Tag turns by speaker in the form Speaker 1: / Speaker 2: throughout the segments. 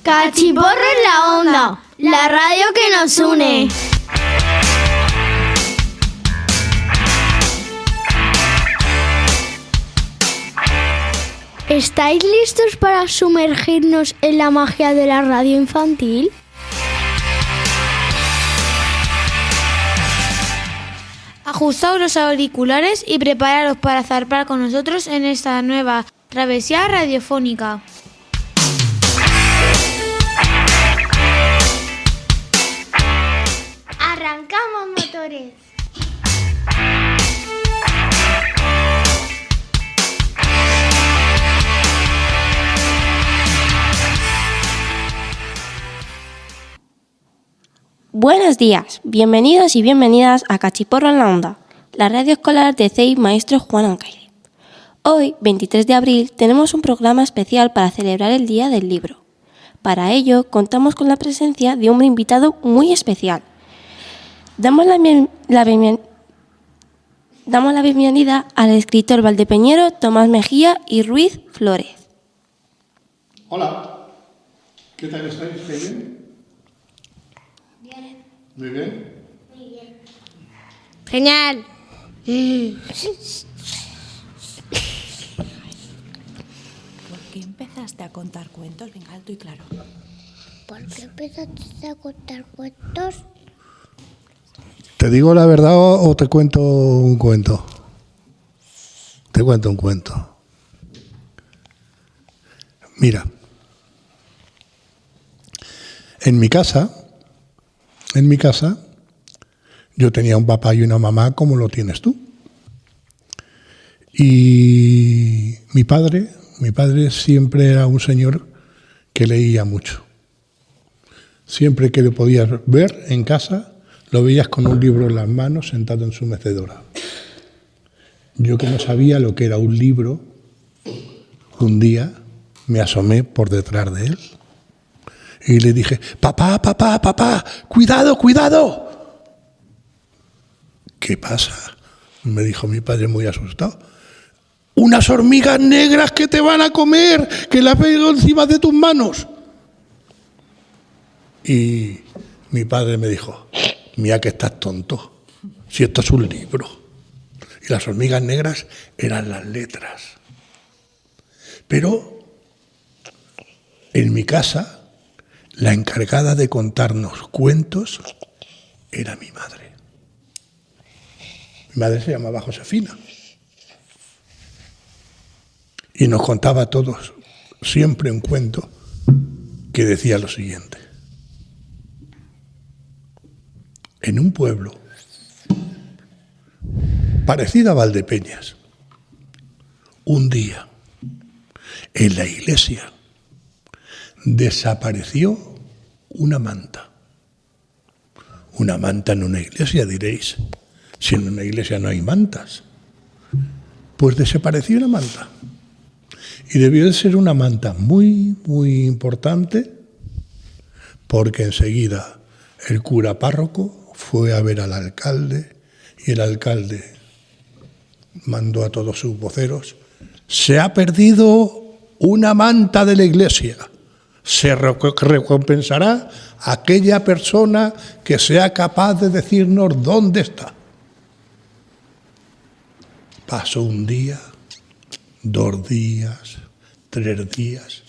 Speaker 1: Cachiporro en la onda, la radio que nos une. ¿Estáis listos para sumergirnos en la magia de la radio infantil?
Speaker 2: Ajustaos los auriculares y prepararos para zarpar con nosotros en esta nueva travesía radiofónica.
Speaker 1: ¡Arrancamos motores!
Speaker 3: Buenos días, bienvenidos y bienvenidas a Cachiporro en la Onda, la radio escolar de CEI Maestro Juan Ancaire. Hoy, 23 de abril, tenemos un programa especial para celebrar el Día del Libro. Para ello, contamos con la presencia de un invitado muy especial. Damos la bienvenida al escritor valdepeñero Tomás Mejía y Ruiz Flores.
Speaker 4: Hola, ¿qué tal estáis? ¿Estáis bien? Muy bien.
Speaker 1: Muy bien.
Speaker 2: ¡Genial!
Speaker 5: ¿Por qué empezaste a contar cuentos? Venga, alto y claro.
Speaker 1: ¿Por qué empezaste a contar cuentos?
Speaker 4: ¿Te digo la verdad o te cuento un cuento? Te cuento un cuento. Mira, en mi casa, yo tenía un papá y una mamá como lo tienes tú. Y mi padre siempre era un señor que leía mucho. Siempre que le podías ver en casa, lo veías con un libro en las manos, sentado en su mecedora. Yo, que no sabía lo que era un libro, un día me asomé por detrás de él y le dije: papá, cuidado, cuidado. ¿Qué pasa?, me dijo mi padre muy asustado. Unas hormigas negras que te van a comer, que las veo encima de tus manos. Y mi padre me dijo: mira que estás tonto, si esto es un libro. Y las hormigas negras eran las letras. Pero en mi casa, la encargada de contarnos cuentos era mi madre. Mi madre se llamaba Josefina. Y nos contaba a todos siempre un cuento que decía lo siguiente. En un pueblo parecido a Valdepeñas, un día en la iglesia desapareció una manta. Una manta en una iglesia, diréis. Si en una iglesia no hay mantas. Pues desapareció una manta. Y debió de ser una manta muy, muy importante, porque enseguida el cura párroco fue a ver al alcalde y el alcalde mandó a todos sus voceros: se ha perdido una manta de la iglesia. Se recompensará a aquella persona que sea capaz de decirnos dónde está. Pasó un día, 2 días, 3 días,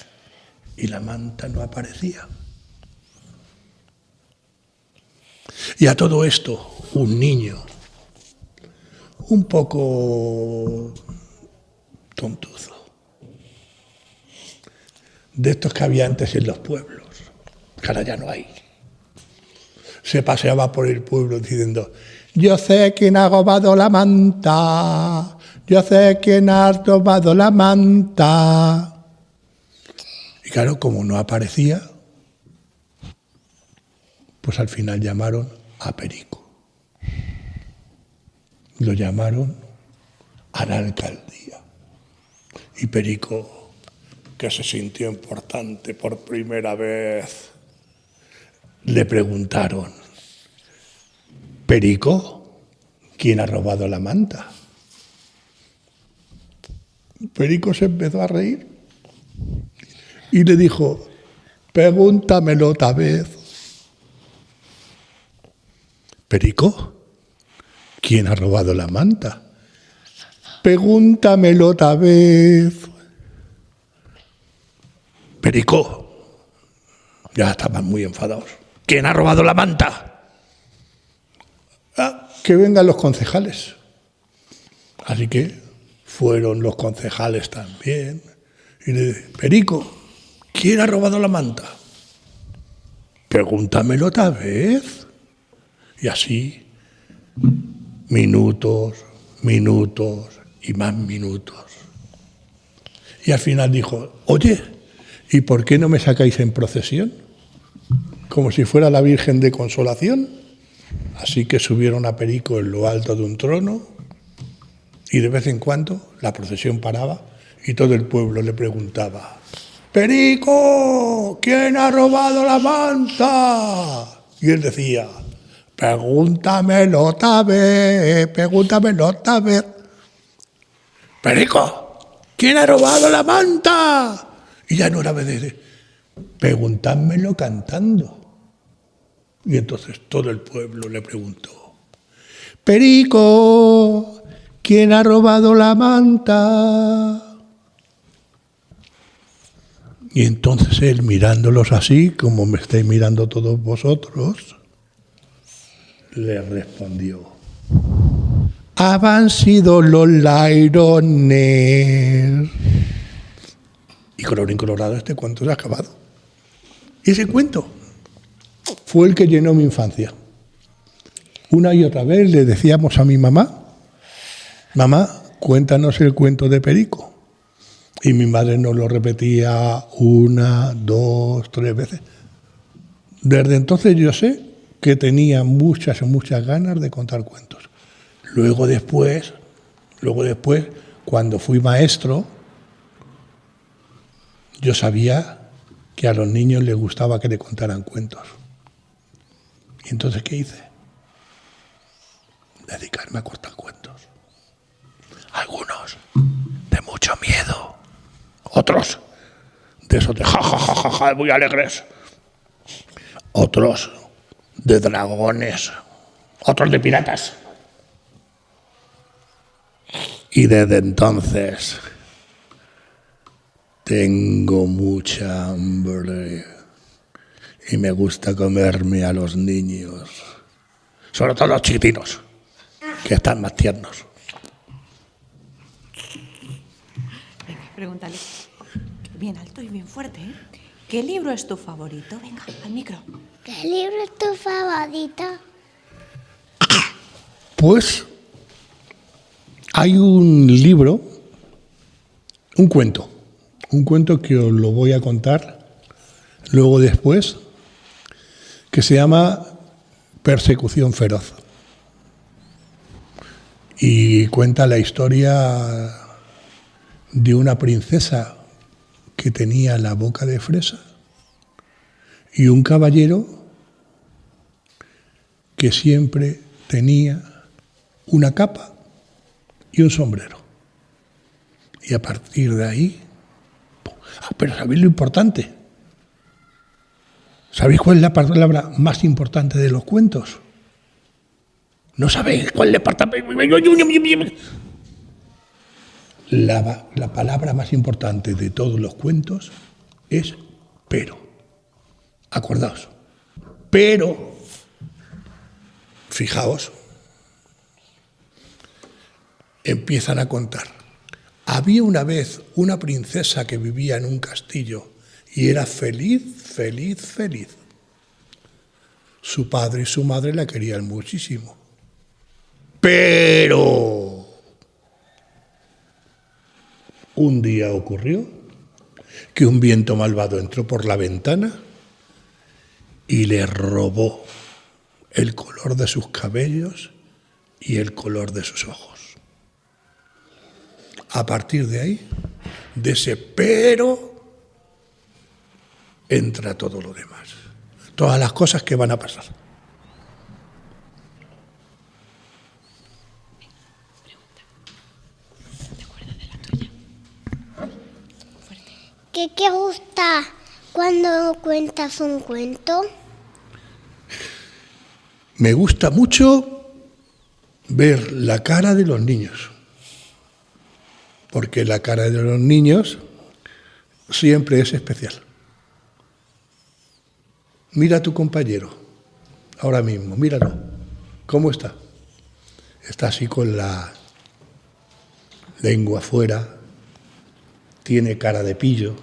Speaker 4: y la manta no aparecía. Y a todo esto, un niño, un poco tontuzo, de estos que había antes en los pueblos, que ahora ya no hay, se paseaba por el pueblo diciendo: yo sé quién ha robado la manta, yo sé quién ha robado la manta. Y claro, como no aparecía, pues al final llamaron a Perico. Lo llamaron a la alcaldía. Y Perico, que se sintió importante por primera vez, le preguntaron: Perico, ¿quién ha robado la manta? Perico se empezó a reír y le dijo: Pregúntamelo otra vez. Perico, ¿quién ha robado la manta? Pregúntamelo otra vez. Perico, ya estaban muy enfadados. ¿Quién ha robado la manta? Que vengan los concejales. Así que fueron los concejales también. Y le dije, Perico, ¿quién ha robado la manta? Pregúntamelo otra vez. Y así, minutos, minutos y más minutos. Y al final dijo, oye, ¿y por qué no me sacáis en procesión? Como si fuera la Virgen de Consolación. Así que subieron a Perico en lo alto de un trono y de vez en cuando la procesión paraba y todo el pueblo le preguntaba, Perico, ¿quién ha robado la manta? Y él decía, pregúntamelo otra vez, pregúntamelo otra vez. Perico, ¿quién ha robado la manta? Y ya no era vez de preguntádmelo cantando. Y entonces todo el pueblo le preguntó, Perico, ¿quién ha robado la manta? Y entonces él, mirándolos así, como me estáis mirando todos vosotros, le respondió, han sido los lairones. Y colorín colorado, este cuento se ha acabado. Y ese cuento fue el que llenó mi infancia. Una y otra vez le decíamos a mi mamá, mamá, cuéntanos el cuento de Perico. Y mi madre nos lo repetía 1, 2, 3 veces. Desde entonces yo sé que tenía muchas ganas de contar cuentos. Luego después, cuando fui maestro, yo sabía que a los niños les gustaba que le contaran cuentos. ¿Y entonces qué hice? Dedicarme a contar cuentos. Algunos de mucho miedo, otros de esos de ja, muy alegres, otros de dragones, otros de piratas. Y desde entonces tengo mucha hambre y me gusta comerme a los niños, sobre todo los chiquitinos, que están más tiernos.
Speaker 5: Venga, pregúntale. Bien alto y bien fuerte, ¿eh? ¿Qué libro es tu favorito? Venga, al micro.
Speaker 1: ¿Qué libro es tu favorito?
Speaker 4: Pues hay un libro, un cuento que os lo voy a contar luego después, que se llama Persecución feroz. Y cuenta la historia de una princesa que tenía la boca de fresa y un caballero que siempre tenía una capa y un sombrero. Y a partir de ahí... pero ¿sabéis lo importante? ¿Sabéis cuál es la palabra más importante de los cuentos? ¿No sabéis cuál es la palabra? La palabra más importante de todos los cuentos es pero. Acordaos. Pero, fijaos, empiezan a contar. Había una vez una princesa que vivía en un castillo y era feliz, feliz, feliz. Su padre y su madre la querían muchísimo. Pero un día ocurrió que un viento malvado entró por la ventana y le robó el color de sus cabellos y el color de sus ojos. A partir de ahí, de ese pero, entra todo lo demás. Todas las cosas que van a pasar.
Speaker 1: ¿Qué te gusta ¿Cuándo cuentas un cuento?
Speaker 4: Me gusta mucho ver la cara de los niños, porque la cara de los niños siempre es especial. Mira a tu compañero, ahora mismo, míralo. ¿Cómo está? Está así con la lengua afuera, tiene cara de pillo.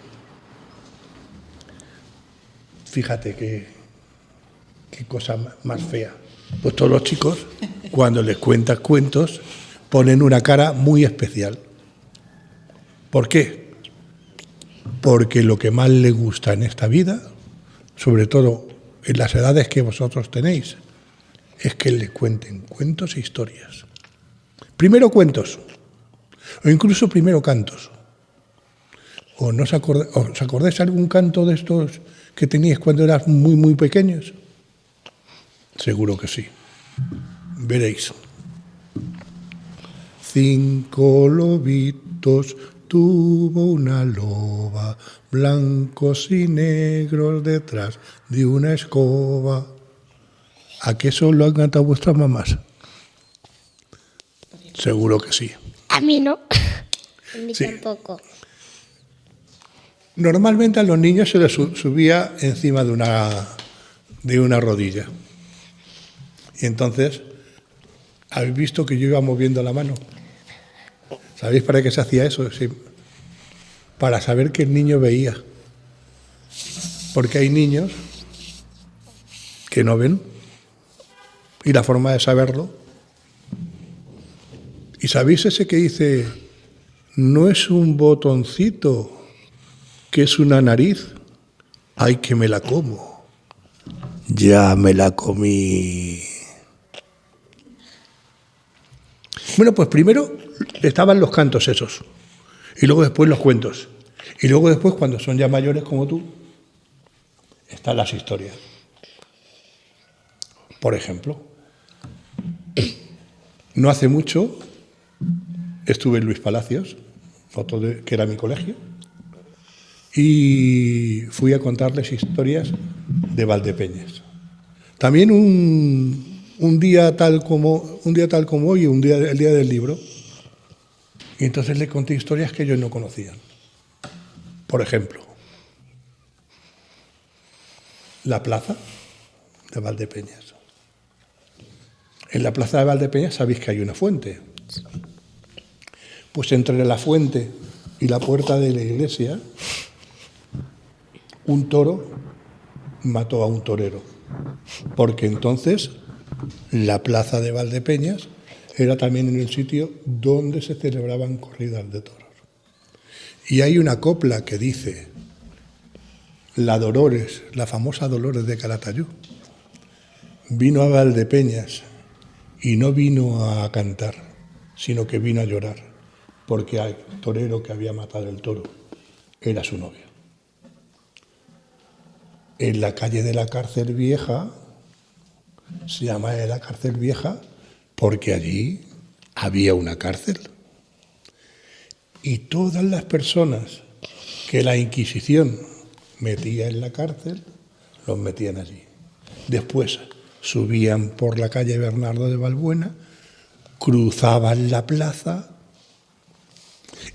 Speaker 4: Fíjate qué cosa más fea. Pues todos los chicos, cuando les cuentas cuentos, ponen una cara muy especial. ¿Por qué? Porque lo que más les gusta en esta vida, sobre todo en las edades que vosotros tenéis, es que les cuenten cuentos e historias. Primero cuentos, o incluso primero cantos. ¿O os acordáis algún canto de estos que teníais cuando eras muy, muy pequeños? Seguro que sí. Veréis. 5 lobitos tuvo una loba, blancos y negros detrás de una escoba. ¿A qué eso lo han cantado vuestras mamás? Seguro que sí.
Speaker 1: A mí no. A mí
Speaker 4: Sí.
Speaker 1: tampoco.
Speaker 4: Normalmente a los niños se les subía encima de una rodilla. Y entonces, ¿habéis visto que yo iba moviendo la mano? ¿Sabéis para qué se hacía eso? Sí. Para saber que el niño veía. Porque hay niños que no ven. Y la forma de saberlo. ¿Y sabéis ese que dice, no es un botoncito, que es una nariz? ¡Ay, que me la como! Ya me la comí. Bueno, pues primero estaban los cantos esos, y luego después los cuentos, y luego después, cuando son ya mayores como tú, están las historias. Por ejemplo, no hace mucho estuve en Luis Palacios, que era mi colegio, y fui a contarles historias de Valdepeñas. También un día tal como hoy, el día del libro, y entonces les conté historias que ellos no conocían. Por ejemplo, la plaza de Valdepeñas. En la plaza de Valdepeñas sabéis que hay una fuente. Pues entre la fuente y la puerta de la iglesia, un toro mató a un torero, porque entonces la plaza de Valdepeñas era también en el sitio donde se celebraban corridas de toros. Y hay una copla que dice, la Dolores, la famosa Dolores de Calatayud, vino a Valdepeñas y no vino a cantar, sino que vino a llorar, porque al torero que había matado el toro era su novia. En la calle de la Cárcel Vieja, se llama la Cárcel Vieja porque allí había una cárcel. Y todas las personas que la Inquisición metía en la cárcel, los metían allí. Después subían por la calle Bernardo de Balbuena, cruzaban la plaza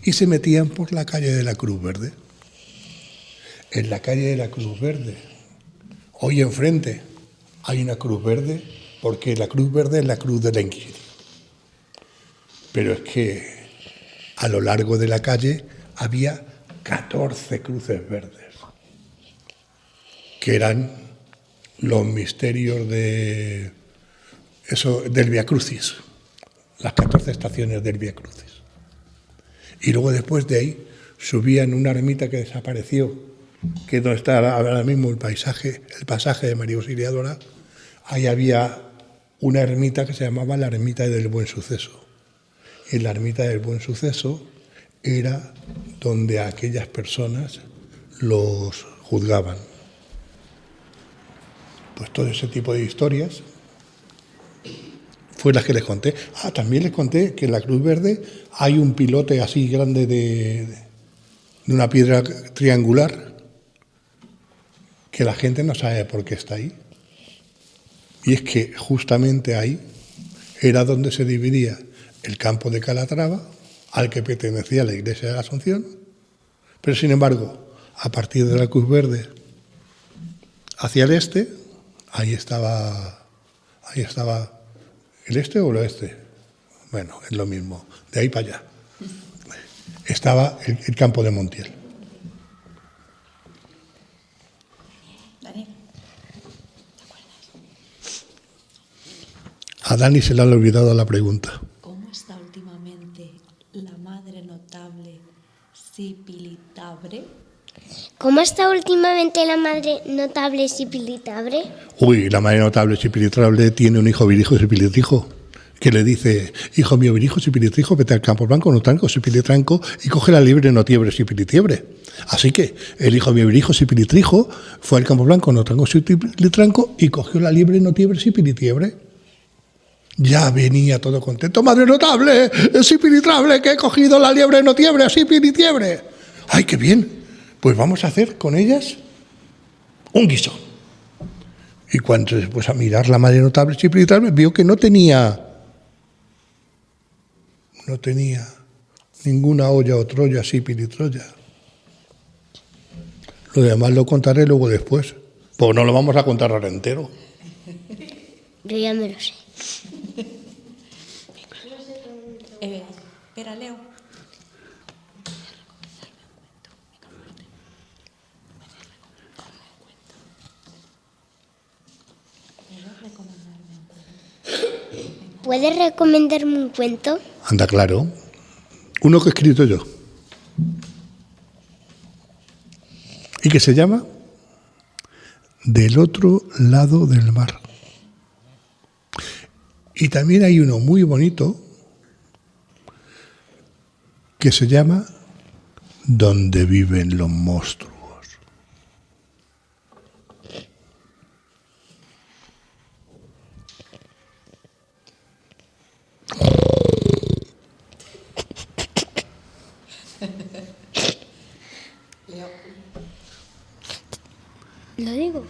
Speaker 4: y se metían por la calle de la Cruz Verde. En la calle de la Cruz Verde, hoy enfrente, hay una Cruz Verde, porque la Cruz Verde es la cruz de la Inquisición. Pero es que a lo largo de la calle había 14 cruces verdes, que eran los misterios del Vía Crucis, las 14 estaciones del Vía Crucis. Y luego después de ahí subían una ermita que desapareció, que es donde está ahora mismo el pasaje de María Auxiliadora. Ahí había una ermita que se llamaba la Ermita del Buen Suceso. Y la Ermita del Buen Suceso era donde a aquellas personas los juzgaban. Pues todo ese tipo de historias fue las que les conté. También les conté que en la Cruz Verde hay un pilote así grande de una piedra triangular, que la gente no sabe por qué está ahí. Y es que justamente ahí era donde se dividía el campo de Calatrava, al que pertenecía la iglesia de la Asunción, pero sin embargo, a partir de la Cruz Verde hacia el este, ahí estaba el este o el oeste, bueno, es lo mismo, de ahí para allá, estaba el campo de Montiel.
Speaker 5: Dani,
Speaker 4: A Dani se le ha olvidado la pregunta.
Speaker 5: ¿cómo está últimamente la madre notable Sipilitabre?
Speaker 1: ¿Cómo está últimamente la madre notable Sipilitabre?
Speaker 4: Uy, la madre notable Sipilitrable tiene un hijo virijo Sipilitrijo, que le dice: hijo mío virijo Sipilitrijo, vete al campo blanco notranco Sipilitranco y coge la liebre notiebre Sipilitiebre. Así que el hijo mío virijo Sipilitrijo fue al campo blanco notranco Sipilitranco y cogió la liebre notiebre Sipilitiebre. Ya venía todo contento: madre notable Sipilitrable, que he cogido la liebre notiebre Sipilitiebre. ¡Ay, qué bien! Pues vamos a hacer con ellas un guiso. Y cuando se puso a mirar la madre notable Sipilitrable, vio que no tenía ninguna olla o troya Sipilitroya. Lo demás lo contaré luego después, pues no lo vamos a contar ahora entero.
Speaker 1: Yo ya me lo sé.
Speaker 5: Espera, Leo.
Speaker 1: ¿Puedes recomendarme un cuento?
Speaker 4: Anda, claro. Uno que he escrito yo. Y que se llama Del otro lado del mar. Y también hay uno muy bonito que se llama Donde viven los monstruos.
Speaker 1: Lo digo.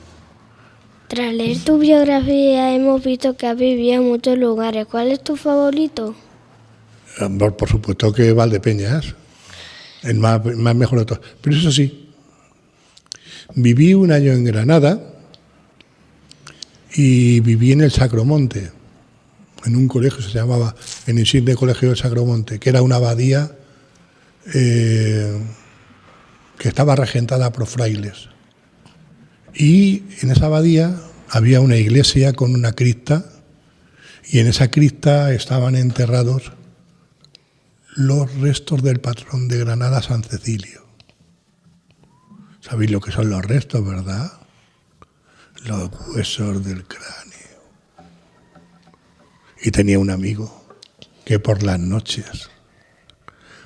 Speaker 1: Tras leer tu biografía hemos visto que has vivido en muchos lugares. ¿Cuál es tu favorito?
Speaker 4: Por supuesto que Valdepeñas, el más mejor de todos. Pero eso sí, viví un año en Granada y viví en el Sacromonte, en un colegio que se llamaba el Insigne Colegio del Sacromonte, que era una abadía que estaba regentada por frailes. Y en esa abadía había una iglesia con una cripta, y en esa cripta estaban enterrados los restos del patrón de Granada, San Cecilio. ¿Sabéis lo que son los restos, verdad? Los huesos del cráneo. Y tenía un amigo que por las noches,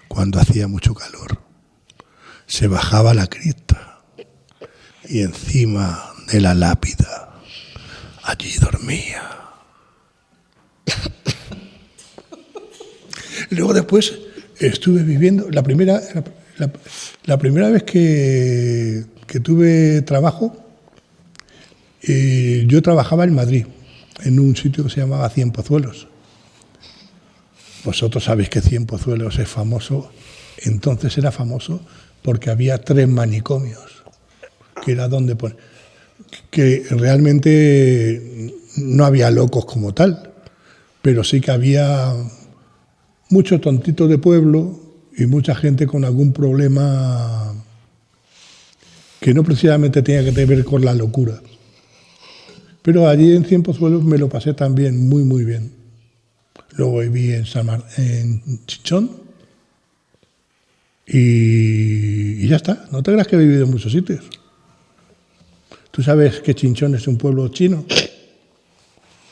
Speaker 4: cuando hacía mucho calor, se bajaba a la cripta y encima de la lápida allí dormía. Luego después estuve viviendo, la primera vez que tuve trabajo, yo trabajaba en Madrid, en un sitio que se llamaba Cienpozuelos. Vosotros sabéis que Cienpozuelos es famoso, entonces era famoso porque había 3 manicomios, que era donde que realmente no había locos como tal, pero sí que había muchos tontitos de pueblo y mucha gente con algún problema que no precisamente tenía que ver con la locura. Pero allí en Cienpozuelos me lo pasé también muy, muy bien. Luego viví en Chinchón y ya está. No te creas que he vivido en muchos sitios. ¿Tú sabes que Chinchón es un pueblo chino?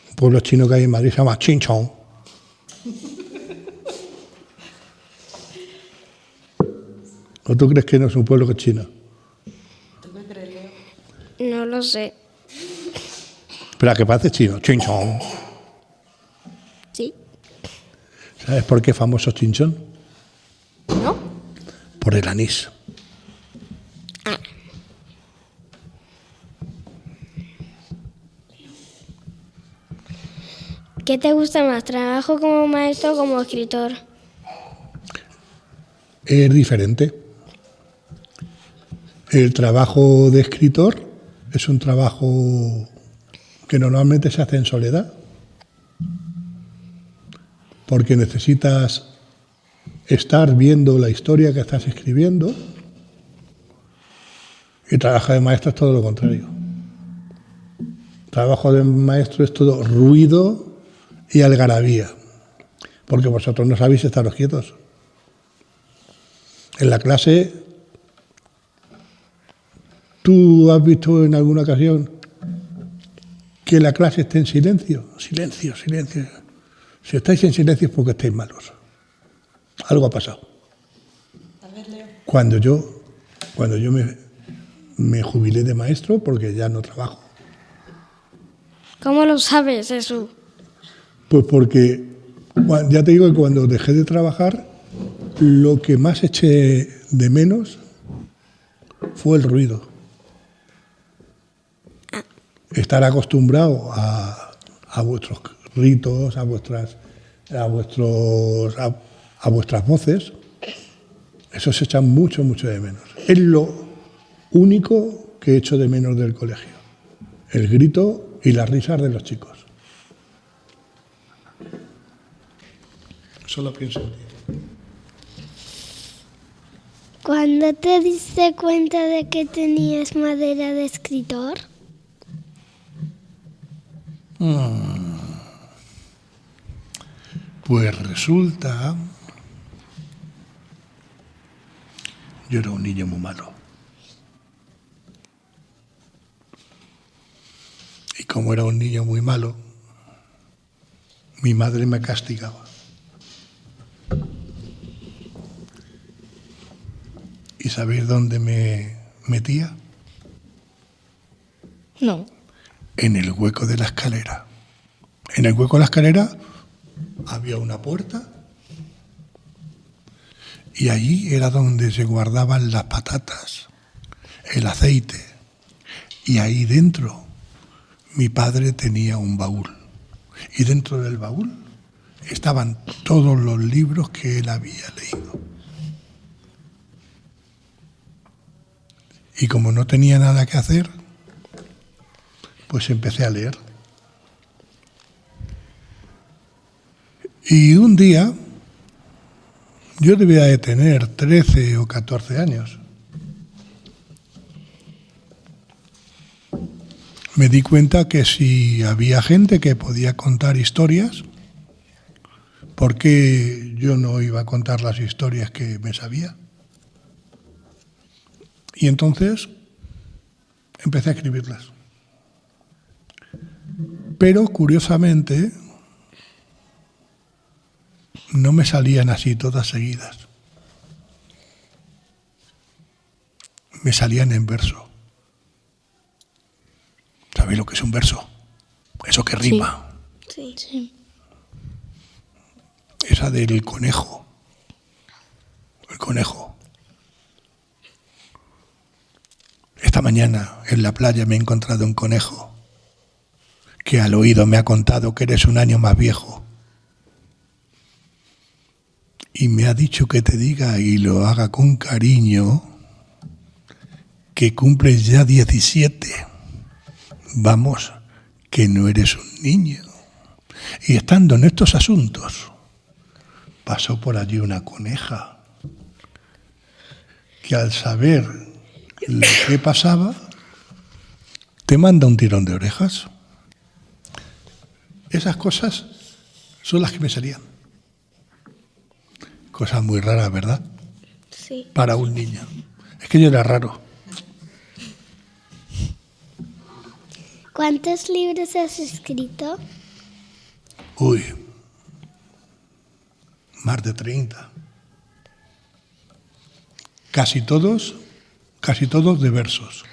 Speaker 4: Un pueblo chino que hay en Madrid se llama Chinchón. ¿O tú crees que no es un pueblo que es chino?
Speaker 5: ¿Tú qué crees, Leo?
Speaker 1: No lo sé.
Speaker 4: Espera, que parece chino. Chinchón.
Speaker 1: ¿Sí?
Speaker 4: ¿Sabes por qué es famoso Chinchón?
Speaker 1: ¿No?
Speaker 4: Por el anís.
Speaker 1: ¿Qué te gusta más, trabajo como maestro o como escritor?
Speaker 4: Es diferente. El trabajo de escritor es un trabajo que normalmente se hace en soledad, porque necesitas estar viendo la historia que estás escribiendo, y trabajo de maestro es todo lo contrario. Trabajo de maestro es todo ruido y algarabía, porque vosotros no sabéis estaros quietos. En la clase, ¿tú has visto en alguna ocasión que la clase esté en silencio? Silencio, silencio. Si estáis en silencio es porque estáis malos. Algo ha pasado. Cuando yo me jubilé de maestro, porque ya no trabajo.
Speaker 1: ¿Cómo lo sabes, Jesús?
Speaker 4: Pues porque, ya te digo que cuando dejé de trabajar, lo que más eché de menos fue el ruido. Estar acostumbrado a vuestros ritos, a vuestras voces, eso se echa mucho, mucho de menos. Es lo único que echo de menos del colegio, el grito y las risas de los chicos. Solo pienso en ti.
Speaker 1: ¿Cuándo te diste cuenta de que tenías madera de escritor?
Speaker 4: Pues resulta, yo era un niño muy malo. Y como era un niño muy malo, mi madre me castigaba. ¿Y sabéis dónde me metía?
Speaker 3: No.
Speaker 4: En el hueco de la escalera. En el hueco de la escalera había una puerta y allí era donde se guardaban las patatas, el aceite, y ahí dentro mi padre tenía un baúl y dentro del baúl estaban todos los libros que él había leído. Y como no tenía nada que hacer, pues empecé a leer. Y un día, yo debía de tener 13 o 14 años, me di cuenta que si había gente que podía contar historias, ¿por qué yo no iba a contar las historias que me sabía? Y entonces empecé a escribirlas. Pero, curiosamente, no me salían así todas seguidas. Me salían en verso. ¿Sabéis lo que es un verso? Eso que rima.
Speaker 1: Sí.
Speaker 4: Esa del conejo. El conejo. Esta mañana en la playa me he encontrado un conejo que al oído me ha contado que eres un año más viejo. Y me ha dicho que te diga y lo haga con cariño que cumples ya 17. Vamos, que no eres un niño. Y estando en estos asuntos, pasó por allí una coneja que al saber lo que pasaba, te manda un tirón de orejas. Esas cosas son las que me salían. Cosas muy raras, ¿verdad?
Speaker 1: Sí.
Speaker 4: Para un niño. Es que yo era raro.
Speaker 1: ¿Cuántos libros has escrito?
Speaker 4: Uy, más de 30. Casi todos de versos.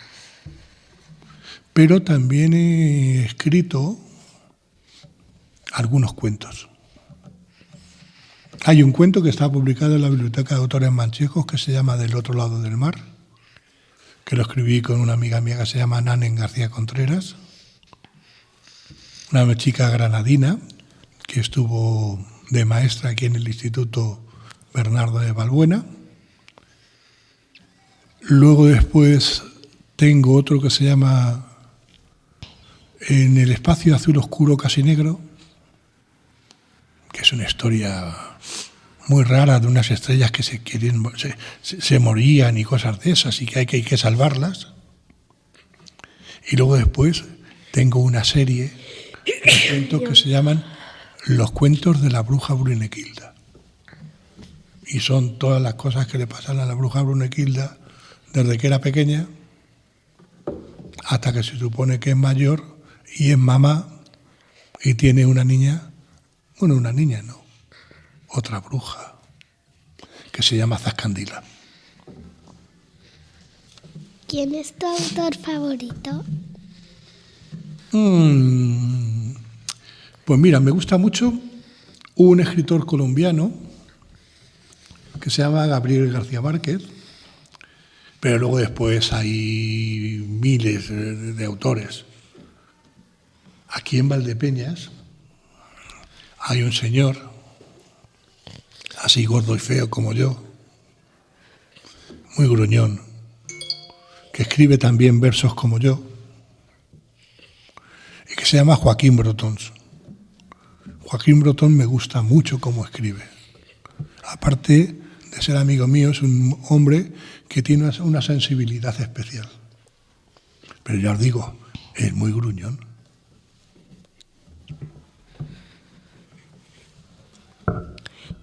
Speaker 4: Pero también he escrito algunos cuentos. Hay un cuento que está publicado en la Biblioteca de Autores Manchegos que se llama Del otro lado del mar, que lo escribí con una amiga mía que se llama Nanen García Contreras, una chica granadina que estuvo de maestra aquí en el Instituto Bernardo de Balbuena. Luego después tengo otro que se llama En el espacio azul oscuro casi negro, que es una historia muy rara de unas estrellas que se morían y cosas de esas y que hay que salvarlas. Y luego después tengo una serie de cuentos que se llaman Los cuentos de la bruja Brunegilda. Y son todas las cosas que le pasan a la bruja Brunegilda desde que era pequeña hasta que se supone que es mayor y es mamá y tiene una niña, bueno, una niña no, otra bruja, que se llama Zascandila.
Speaker 1: ¿Quién es tu autor favorito?
Speaker 4: Pues mira, me gusta mucho un escritor colombiano que se llama Gabriel García Márquez, pero luego después hay miles de autores. Aquí en Valdepeñas hay un señor, así gordo y feo como yo, muy gruñón, que escribe también versos como yo, y que se llama Joaquín Brotons. Joaquín Brotons me gusta mucho cómo escribe. Aparte de ser amigo mío, es un hombre que tiene una sensibilidad especial. Pero ya os digo, es muy gruñón.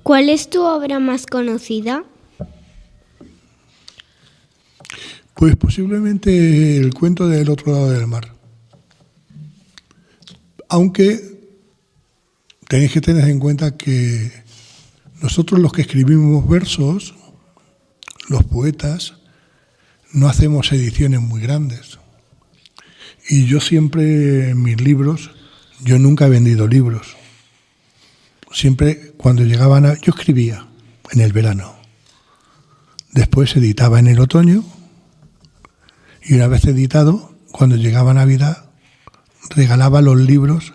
Speaker 1: ¿Cuál es tu obra más conocida?
Speaker 4: Pues posiblemente el cuento del otro lado del mar. Aunque tenéis que tener en cuenta que nosotros los que escribimos versos, los poetas, no hacemos ediciones muy grandes. Y yo siempre en mis libros, yo nunca he vendido libros. Siempre cuando llegaban yo escribía en el verano. Después editaba en el otoño y una vez editado, cuando llegaba Navidad, regalaba los libros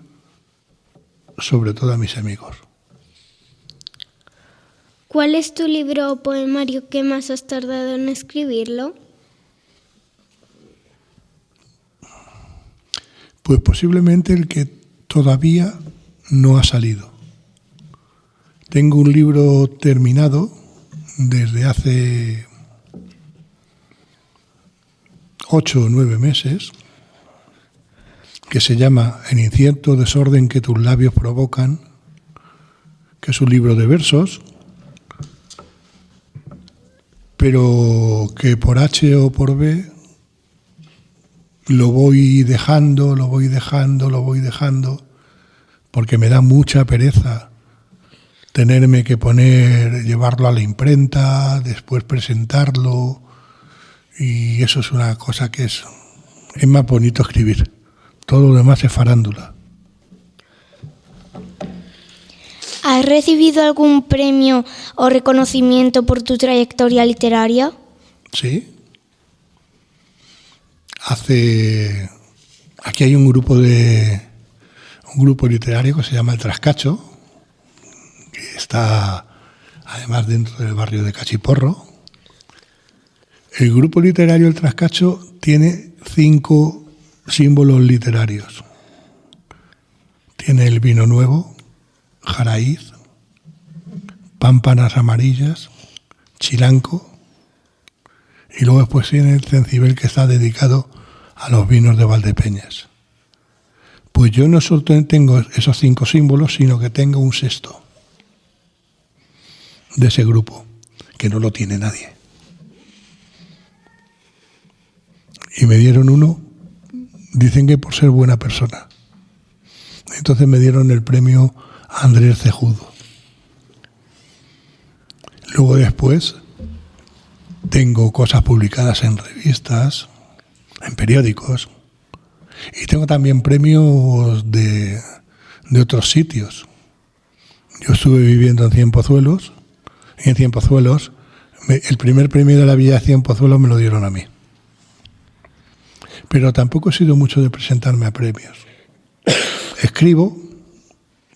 Speaker 4: sobre todo a mis amigos.
Speaker 1: ¿Cuál es tu libro o poemario que más has tardado en escribirlo?
Speaker 4: Pues posiblemente el que todavía no ha salido. Tengo un libro terminado desde hace 8 o 9 meses que se llama El incierto desorden que tus labios provocan, que es un libro de versos, pero que por H o por B lo voy dejando, porque me da mucha pereza tenerme que llevarlo a la imprenta, después presentarlo, y eso es una cosa que es más bonito escribir. Todo lo demás es farándula.
Speaker 2: ¿Has recibido algún premio o reconocimiento por tu trayectoria literaria?
Speaker 4: Sí. Aquí hay un grupo literario que se llama El Trascacho, que está además dentro del barrio de Cachiporro. El grupo literario El Trascacho tiene 5 símbolos literarios. Tiene el vino nuevo, jaraíz, pámpanas amarillas, chilanco, y luego después tiene el cencibel, que está dedicado a los vinos de Valdepeñas. Pues yo no solo tengo esos 5 símbolos, sino que tengo un 6º de ese grupo, que no lo tiene nadie. Y me dieron uno, dicen que por ser buena persona. Entonces me dieron el premio Andrés Cejudo. Luego después tengo cosas publicadas en revistas, en periódicos, y tengo también premios de otros sitios. Yo estuve viviendo en Cienpozuelos, y en Cienpozuelos el primer premio de la Villa de Cienpozuelos me lo dieron a mí. Pero tampoco he sido mucho de presentarme a premios. Escribo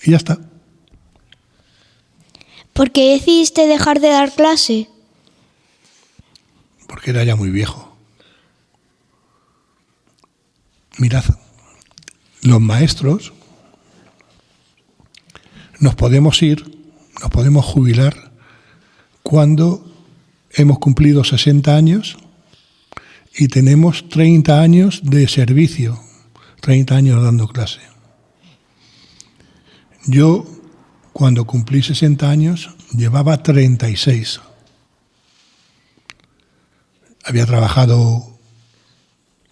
Speaker 4: y ya está.
Speaker 1: ¿Por qué decidiste dejar de dar clase?
Speaker 4: Porque era ya muy viejo. Mirad, los maestros nos podemos jubilar cuando hemos cumplido 60 años y tenemos 30 años de servicio, 30 años dando clase. Yo, cuando cumplí 60 años, llevaba 36. Había trabajado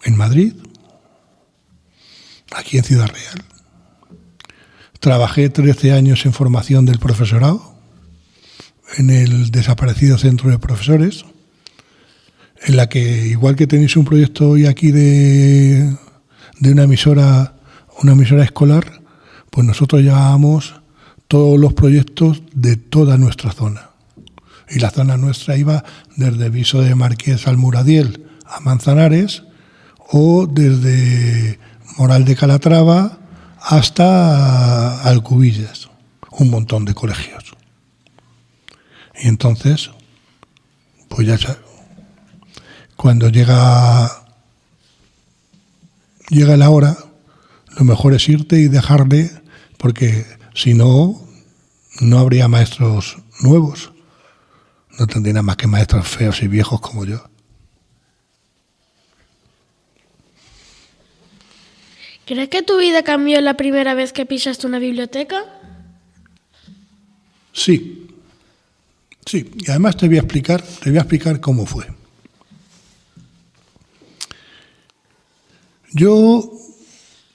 Speaker 4: en Madrid, aquí en Ciudad Real. Trabajé 13 años en formación del profesorado, en el desaparecido Centro de Profesores, en la que, igual que tenéis un proyecto hoy aquí de una emisora escolar, pues nosotros llevábamos todos los proyectos de toda nuestra zona. Y la zona nuestra iba desde Viso de Marqués al Muradiel a Manzanares, o desde Moral de Calatrava hasta Alcubillas, un montón de colegios. Y entonces, pues ya cuando llega la hora, lo mejor es irte y dejarle, porque si no, no habría maestros nuevos. No tendría más que maestros feos y viejos como yo.
Speaker 6: ¿Crees que tu vida cambió la primera vez que pisaste una biblioteca?
Speaker 4: Sí. Sí, y además te voy a explicar cómo fue. Yo,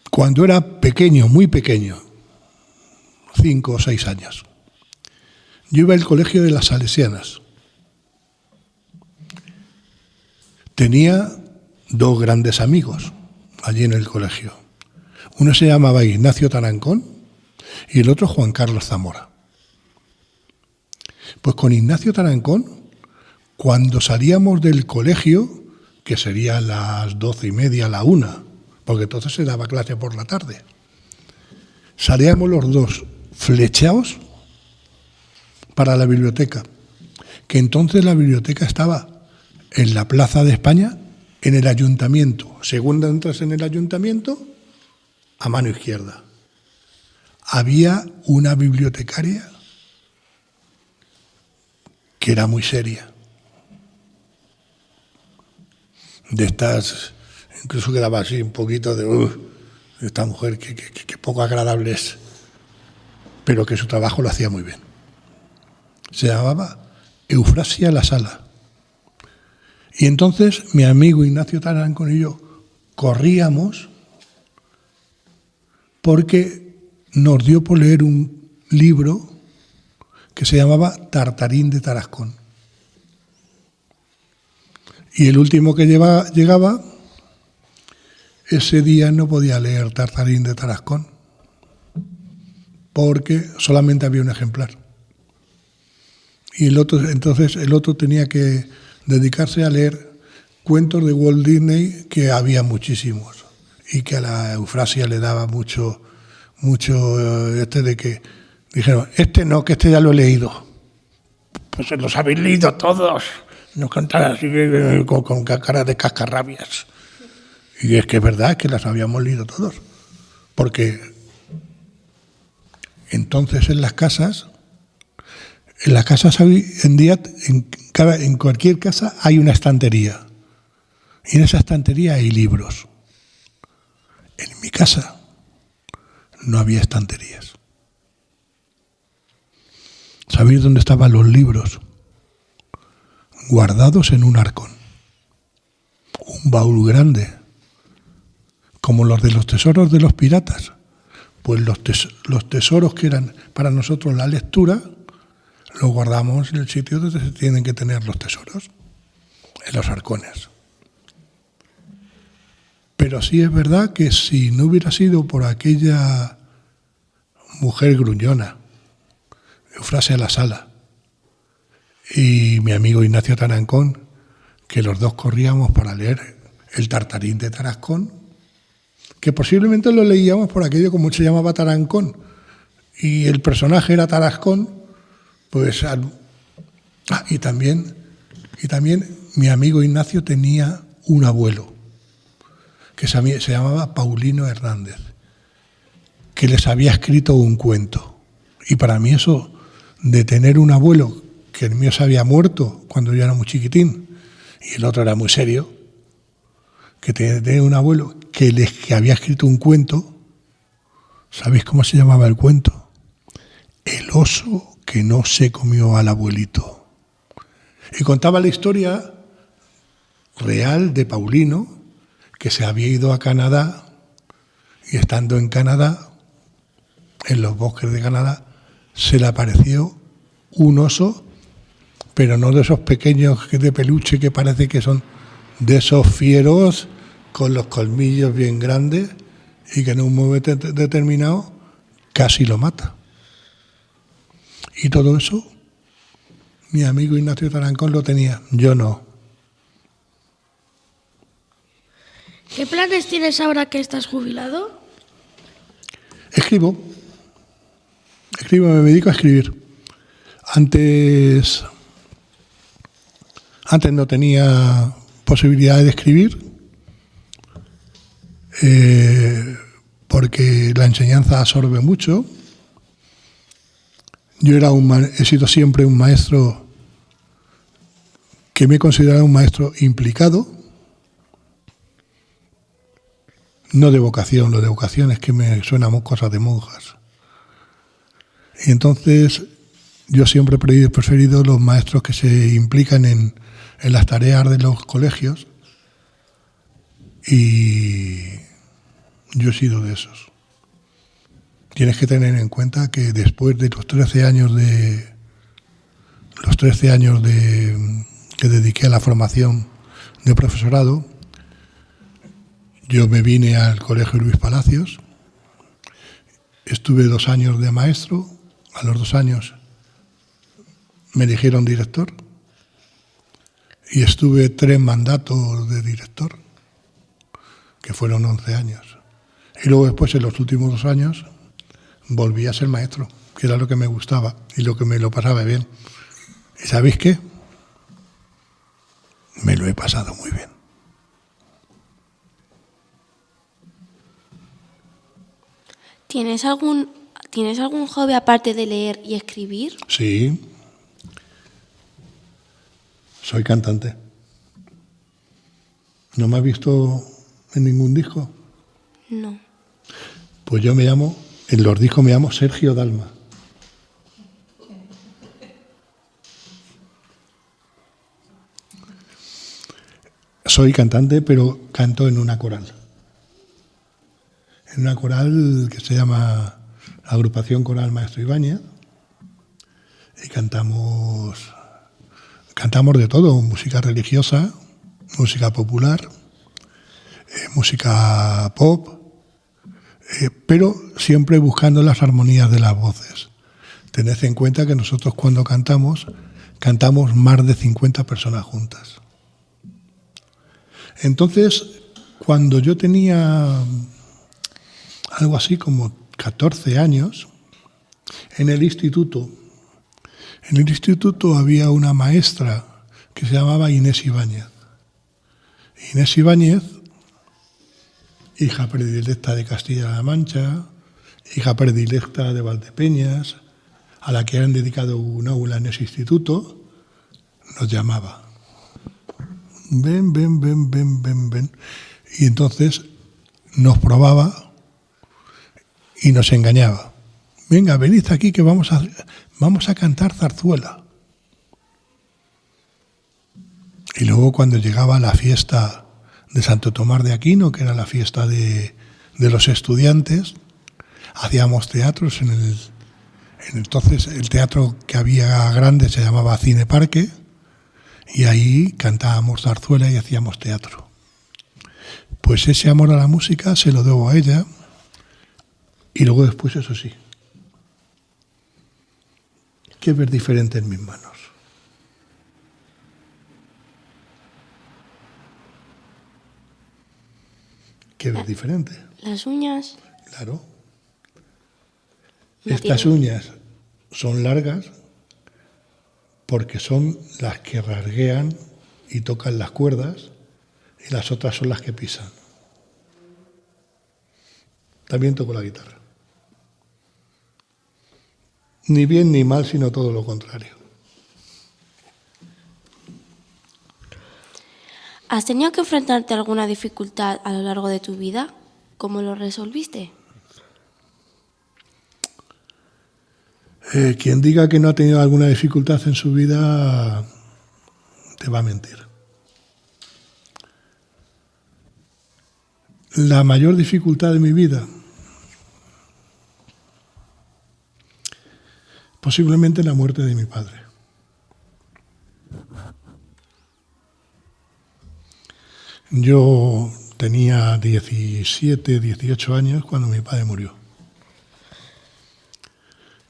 Speaker 4: cuando era pequeño, muy pequeño, 5 o 6 años, yo iba al colegio de las Salesianas. Tenía 2 grandes amigos allí en el colegio. Uno se llamaba Ignacio Tarancón y el otro Juan Carlos Zamora. Pues con Ignacio Tarancón, cuando salíamos del colegio, que sería a las 12:30, a la 1, porque entonces se daba clase por la tarde, salíamos los dos flechados para la biblioteca, que entonces la biblioteca estaba en la Plaza de España, en el ayuntamiento. Según entras en el ayuntamiento, a mano izquierda. Había una bibliotecaria que era muy seria. De estas, incluso quedaba así un poquito de esta mujer que poco agradable es, pero que su trabajo lo hacía muy bien. Se llamaba Eufrasia La Sala. Y entonces mi amigo Ignacio Tarancón y yo corríamos porque nos dio por leer un libro que se llamaba Tartarín de Tarascón. Y el último que llegaba, ese día no podía leer Tartarín de Tarascón, porque solamente había un ejemplar. Y entonces el otro tenía que dedicarse a leer cuentos de Walt Disney, que había muchísimos, y que a la Eufrasia le daba mucho de que dijeron, no, que ya lo he leído. Pues se los habéis leído todos. Nos cantaban así con cara de cascarrabias. Y es que es verdad que las habíamos leído todos. Porque entonces en las casas hoy en día, en cualquier casa hay una estantería. Y en esa estantería hay libros. En mi casa no había estanterías. ¿Sabéis dónde estaban los libros? Guardados en un arcón. Un baúl grande, como los de los tesoros de los piratas. Pues los tesoros que eran para nosotros la lectura, los guardamos en el sitio donde se tienen que tener los tesoros, en los arcones. Pero sí es verdad que si no hubiera sido por aquella mujer gruñona, Eufrasia La Sala, y mi amigo Ignacio Tarancón, que los dos corríamos para leer el Tartarín de Tarascón, que posiblemente lo leíamos por aquello como se llamaba Tarancón, y el personaje era Tarascón, Pues, y también mi amigo Ignacio tenía un abuelo que se llamaba Paulino Hernández, que les había escrito un cuento. Y para mí eso de tener un abuelo, que el mío se había muerto cuando yo era muy chiquitín, y el otro era muy serio, que tener un abuelo que había escrito un cuento. ¿Sabéis cómo se llamaba el cuento? El oso que no se comió al abuelito. Y contaba la historia real de Paulino, que se había ido a Canadá, y estando en Canadá, en los bosques de Canadá, se le apareció un oso, pero no de esos pequeños de peluche que parece que son, de esos fieros con los colmillos bien grandes, y que en un momento determinado casi lo mata. Y todo eso mi amigo Ignacio Tarancón lo tenía, yo no.
Speaker 6: ¿Qué planes tienes ahora que estás jubilado?
Speaker 4: Escribo, me dedico a escribir. Antes no tenía posibilidad de escribir, porque la enseñanza absorbe mucho. Yo he sido siempre un maestro que me he considerado un maestro implicado, no de vocación. Lo de vocación es que me suenan cosas de monjas. Y entonces yo siempre he preferido los maestros que se implican en las tareas de los colegios, y yo he sido de esos. Tienes que tener en cuenta que después de los 13 años que dediqué a la formación de profesorado, yo me vine al Colegio Luis Palacios, estuve 2 años de maestro, a los 2 años me eligieron director y estuve 3 mandatos de director, que fueron 11 años. Y luego después, en los últimos 2 años, volví a ser maestro, que era lo que me gustaba y lo que me lo pasaba bien. ¿Y sabéis qué? Me lo he pasado muy bien.
Speaker 3: ¿Tienes algún hobby aparte de leer y escribir?
Speaker 4: Sí. Soy cantante. ¿No me has visto en ningún disco?
Speaker 3: No.
Speaker 4: Pues yo en los discos me llamo Sergio Dalma. Soy cantante, pero canto en una coral. En una coral que se llama Agrupación Coral Maestro Ibáñez, y cantamos de todo: música religiosa, música popular, música pop, pero siempre buscando las armonías de las voces. Tened en cuenta que nosotros, cuando cantamos más de 50 personas juntas. Entonces, cuando yo tenía algo así como 14 años, en el instituto había una maestra que se llamaba Inés Ibáñez. Inés Ibáñez, hija predilecta de Castilla-La Mancha, hija predilecta de Valdepeñas, a la que han dedicado un aula en ese instituto, nos llamaba. Ven. Y entonces nos probaba y nos engañaba. Venga, venid aquí que vamos a cantar zarzuela. Y luego, cuando llegaba la fiesta de Santo Tomás de Aquino, que era la fiesta de los estudiantes, hacíamos teatros entonces el teatro que había grande se llamaba Cine Parque, y ahí cantábamos zarzuela y hacíamos teatro. Pues ese amor a la música se lo debo a ella. Y luego después, eso sí, ¿qué ves diferente en mis manos? ¿Qué ves diferente?
Speaker 3: Las uñas.
Speaker 4: Claro.
Speaker 3: No
Speaker 4: Estas
Speaker 3: tiene.
Speaker 4: uñas son largas, porque son las que rasguean y tocan las cuerdas y las otras son las que pisan. También toco la guitarra. Ni bien ni mal, sino todo lo contrario.
Speaker 3: ¿Has tenido que enfrentarte a alguna dificultad a lo largo de tu vida? ¿Cómo lo resolviste?
Speaker 4: Quien diga que no ha tenido alguna dificultad en su vida te va a mentir. La mayor dificultad de mi vida, posiblemente la muerte de mi padre. Yo tenía 17, 18 años cuando mi padre murió.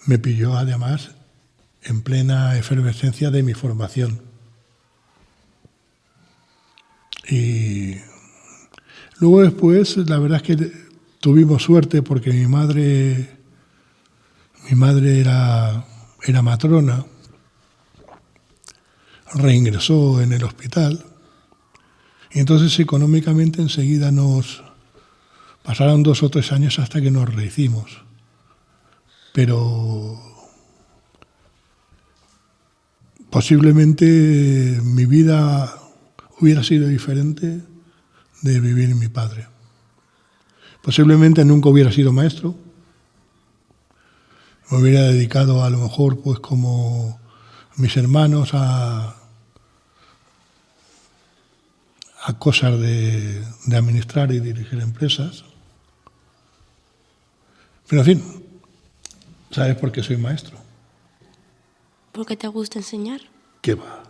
Speaker 4: Me pilló además en plena efervescencia de mi formación. Y luego después, la verdad es que tuvimos suerte porque mi madre era matrona, reingresó en el hospital y entonces económicamente enseguida nos pasaron 2 o 3 años hasta que nos rehicimos. Pero posiblemente mi vida hubiera sido diferente de vivir mi padre. Posiblemente nunca hubiera sido maestro. Me hubiera dedicado a lo mejor, pues como mis hermanos, a cosas de administrar y dirigir empresas. Pero en fin, ¿sabes por qué soy maestro?
Speaker 3: ¿Por qué te gusta enseñar?
Speaker 4: ¿Qué va?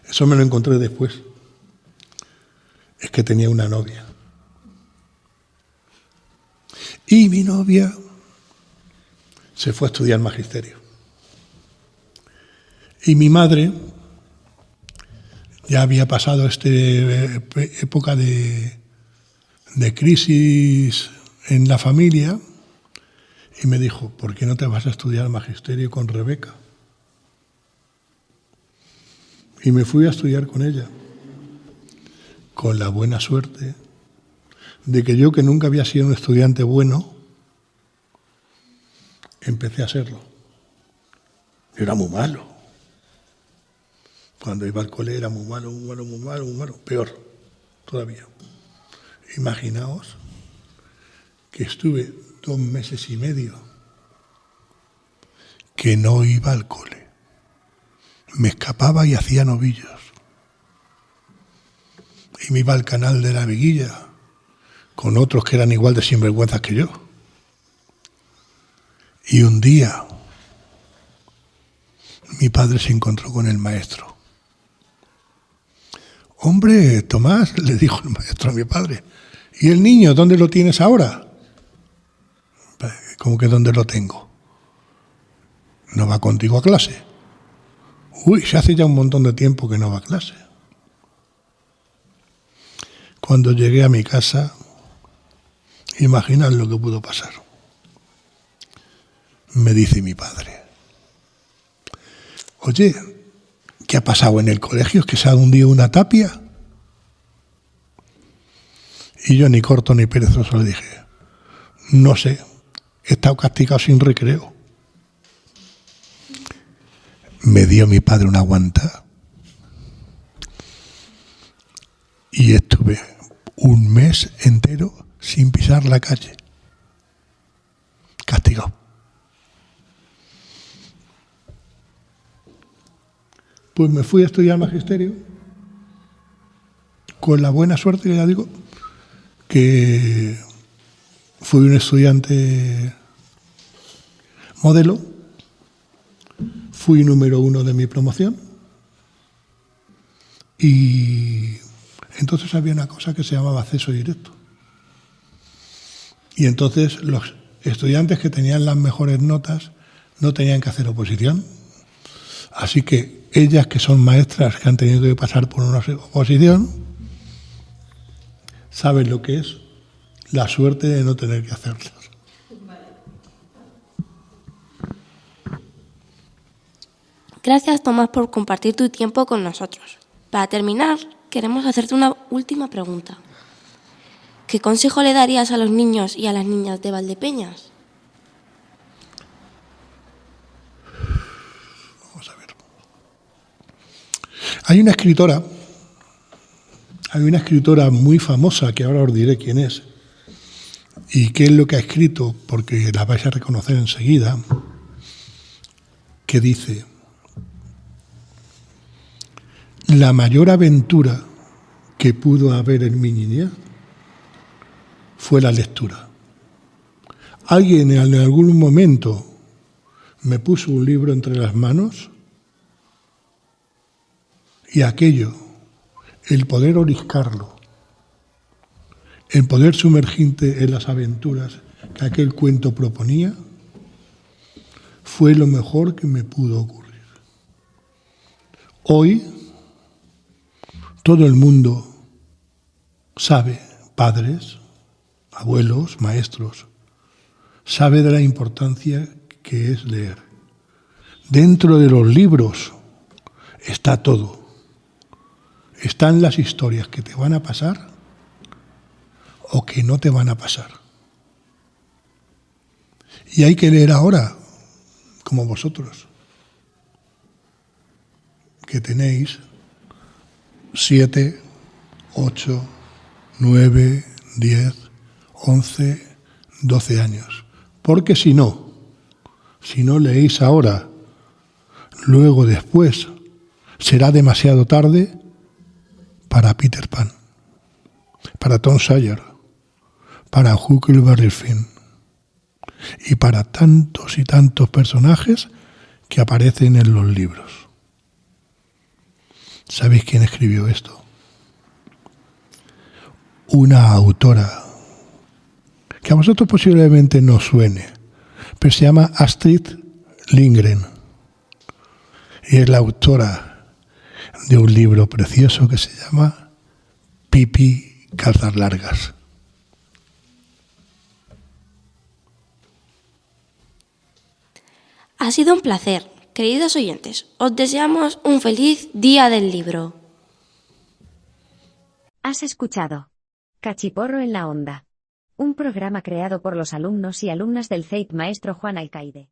Speaker 4: Eso me lo encontré después. Es que tenía una novia. Y mi novia se fue a estudiar magisterio. Y mi madre ya había pasado esta época de crisis en la familia y me dijo, ¿por qué no te vas a estudiar magisterio con Rebeca? Y me fui a estudiar con ella, con la buena suerte de que yo, que nunca había sido un estudiante bueno, empecé a serlo. Yo era muy malo. Cuando iba al cole era muy malo, peor todavía. Imaginaos que estuve 2 meses y medio que no iba al cole. Me escapaba y hacía novillos. Y me iba al canal de la Veguilla con otros que eran igual de sinvergüenzas que yo. Y un día mi padre se encontró con el maestro. Hombre, Tomás, le dijo el maestro a mi padre, ¿y el niño dónde lo tienes ahora? ¿Cómo que dónde lo tengo? ¿No va contigo a clase? Uy, se hace ya un montón de tiempo que no va a clase. Cuando llegué a mi casa, imaginad lo que pudo pasar. Me dice mi padre, oye, ¿qué ha pasado en el colegio? ¿Es que se ha hundido una tapia? Y yo, ni corto ni perezoso, le dije, no sé, he estado castigado sin recreo. Me dio mi padre una guanta y estuve 1 mes entero sin pisar la calle, castigado. Pues me fui a estudiar magisterio con la buena suerte, que ya digo, que fui un estudiante modelo, fui número 1 de mi promoción y entonces había una cosa que se llamaba acceso directo. Y entonces los estudiantes que tenían las mejores notas no tenían que hacer oposición. Así que ellas, que son maestras que han tenido que pasar por una oposición, saben lo que es la suerte de no tener que hacerlas.
Speaker 3: Gracias, Tomás, por compartir tu tiempo con nosotros. Para terminar, queremos hacerte una última pregunta. ¿Qué consejo le darías a los niños y a las niñas de Valdepeñas?
Speaker 4: Vamos a ver. Hay una escritora muy famosa, que ahora os diré quién es, y qué es lo que ha escrito, porque la vais a reconocer enseguida, que dice: la mayor aventura que pudo haber en mi niñez fue la lectura. Alguien en algún momento me puso un libro entre las manos y aquello, el poder oliscarlo, el poder sumergirte en las aventuras que aquel cuento proponía, fue lo mejor que me pudo ocurrir. Hoy todo el mundo sabe, padres, abuelos, maestros, sabe de la importancia que es leer. Dentro de los libros está todo. Están las historias que te van a pasar o que no te van a pasar. Y hay que leer ahora, como vosotros, que tenéis 7, 8, 9, 10, 11, 12 años. Porque si no leéis ahora, luego después, será demasiado tarde para Peter Pan, para Tom Sawyer, para Huckleberry Finn y para tantos y tantos personajes que aparecen en los libros. ¿Sabéis quién escribió esto? Una autora que a vosotros posiblemente no suene, pero se llama Astrid Lindgren y es la autora de un libro precioso que se llama Pippi Calzas Largas.
Speaker 3: Ha sido un placer, queridos oyentes. Os deseamos un feliz Día del Libro.
Speaker 7: Has escuchado Cachiporro en la Onda, un programa creado por los alumnos y alumnas del CEIP Maestro Juan Alcaide.